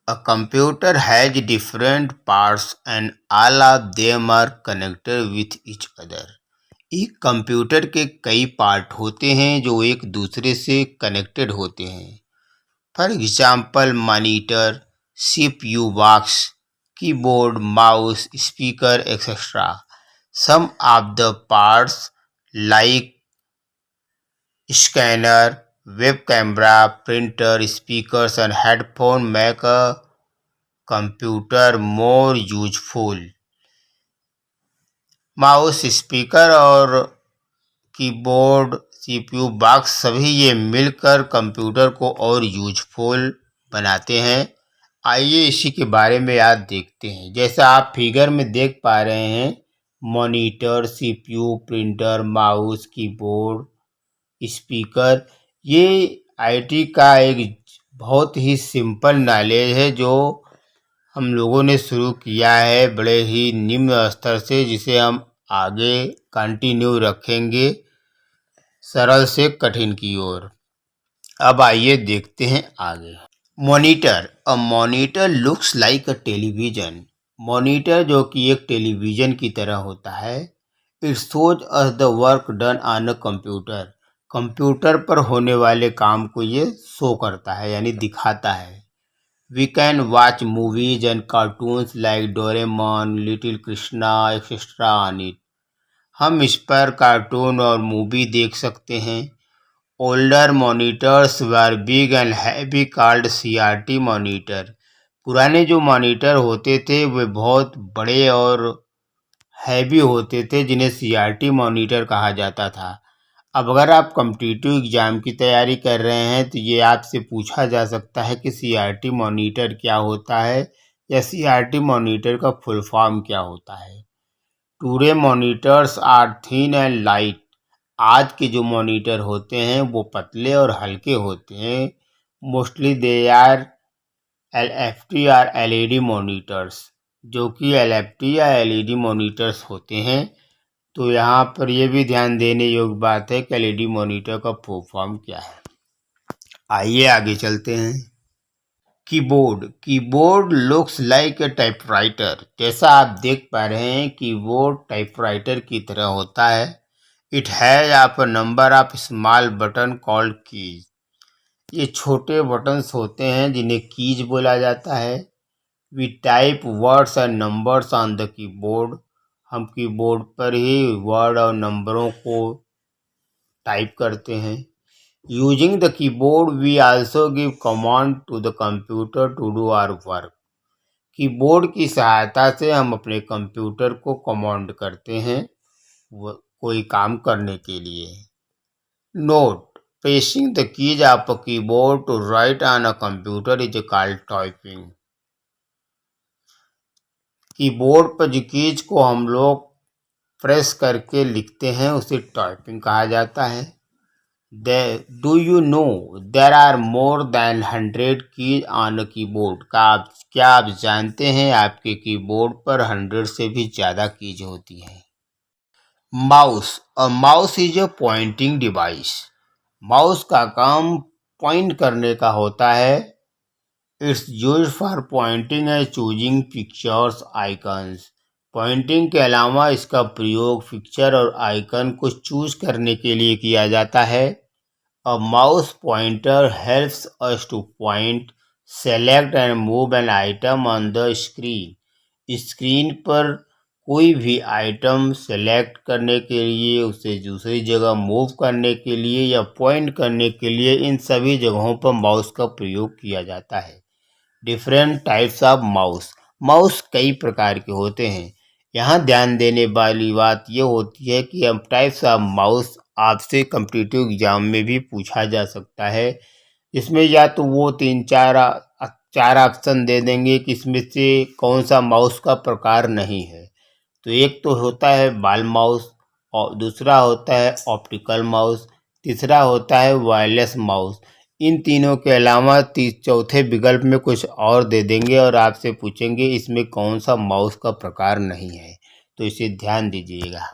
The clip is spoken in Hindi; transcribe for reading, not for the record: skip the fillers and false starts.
A computer has different parts and all of them are connected with each other. एक कंप्यूटर के कई पार्ट होते हैं जो एक दूसरे से कनेक्टेड होते हैं. For example monitor, CPU box, keyboard, mouse, speaker etcetera. Some of the parts like scanner, web camera, printer, speakers and headphone make a computer more useful. Mouse, speaker और कीबोर्ड, सीपीयू बॉक्स सभी ये मिलकर कंप्यूटर को और यूजफुल बनाते हैं. आइए इसी के बारे में आज देखते हैं. जैसा आप फिगर में देख पा रहे हैं, monitor, CPU, printer, mouse, keyboard, speaker, ये आईटी का एक बहुत ही सिंपल नॉलेज है जो हम लोगों ने शुरू किया है बड़े ही निम्न स्तर से, जिसे हम आगे कंटिन्यू रखेंगे सरल से कठिन की ओर. अब आइए देखते हैं आगे. Monitor. A monitor looks like a television. Monitor जो कि एक टेलीविजन की तरह होता है. It shows us the work done on a computer. Computer पर होने वाले काम को ये शो करता है यानी दिखाता है. We can watch movies and cartoons like Doraemon, little Krishna etcetera on it. हम इस पर कार्टून और मूवी देख सकते हैं. Older monitors were big and heavy called CRT monitor. पुराने जो मॉनिटर होते थे वे बहुत बड़े और हैवी होते थे जिन्हें सीआरटी मॉनिटर कहा जाता था. अब अगर आप कॉम्पिटिटिव एग्जाम की तैयारी कर रहे हैं तो ये आपसे पूछा जा सकता है कि सीआरटी मॉनिटर क्या होता है या सीआरटी मॉनिटर का फुल फॉर्म क्या होता है. Today monitors are thin and light. आज के जो मॉनिटर होते हैं वो पतले और हल्के होते हैं. मोस्टली दे आर एलएफटी और एलईडी मॉनिटर्स, जो कि एलएफटी या एलईडी मॉनिटर्स होते हैं. तो यहाँ पर यह भी ध्यान देने योग्य बात है कि एलईडी मॉनिटर का फुल फॉर्म क्या है. आइए आगे चलते हैं. कीबोर्ड. कीबोर्ड लुक्स लाइक अ टाइपराइटर. जैसा आप देख पा रहे हैं कीबोर्ड टाइपराइटर की तरह होता है. It has of a number of small button called keys. ये छोटे बटन्स होते हैं जिन्हें कीज बोला जाता है. We type words and numbers on the keyboard. हम कीबोर्ड पर ही वर्ड और नंबरों को टाइप करते हैं. Using the keyboard we also give command to the computer to do our work. Keyboard की सहायता से हम अपने कंप्यूटर को कमांड करते हैं कोई काम करने के लिए. Note. Pressing the keys of a keyboard to write on a computer is called typing. Keyboard पर जो कीज को हम लोग प्रेस करके लिखते हैं उसे टाइपिंग कहा जाता है. Do you know there are more than 100 keys on a keyboard. क्या आप जानते हैं आपके कीबोर्ड पर 100 से भी ज़्यादा कीज होती हैं. Mouse. A mouse is a pointing device. Mouse का काम पॉइंट करने का होता है. It's use for pointing and choosing pictures icons. Pointing के अलावा इसका प्रयोग पिक्चर और आइकन को चूज करने के लिए किया जाता है. A mouse pointer helps us two point, select and move an item on the screen. Screen पर कोई भी आइटम सेलेक्ट करने के लिए, उसे दूसरी जगह मूव करने के लिए या पॉइंट करने के लिए इन सभी जगहों पर माउस का प्रयोग किया जाता है. Different types of mouse. Mouse कई प्रकार के होते हैं. यहाँ ध्यान देने वाली बात यह होती है कि अब टाइप्स ऑफ माउस आपसे कॉम्पिटिटिव एग्जाम में भी पूछा जा सकता है. इसमें या तो वो चार ऑप्शन दे देंगे कि इसमें से कौन सा माउस का प्रकार नहीं है. तो एक तो होता है बॉल माउस, और दूसरा होता है ऑप्टिकल माउस, तीसरा होता है वायरलेस माउस. इन तीनों के अलावा चौथे विकल्प में कुछ और दे देंगे और आपसे पूछेंगे इसमें कौन सा माउस का प्रकार नहीं है. तो इसे ध्यान दीजिएगा.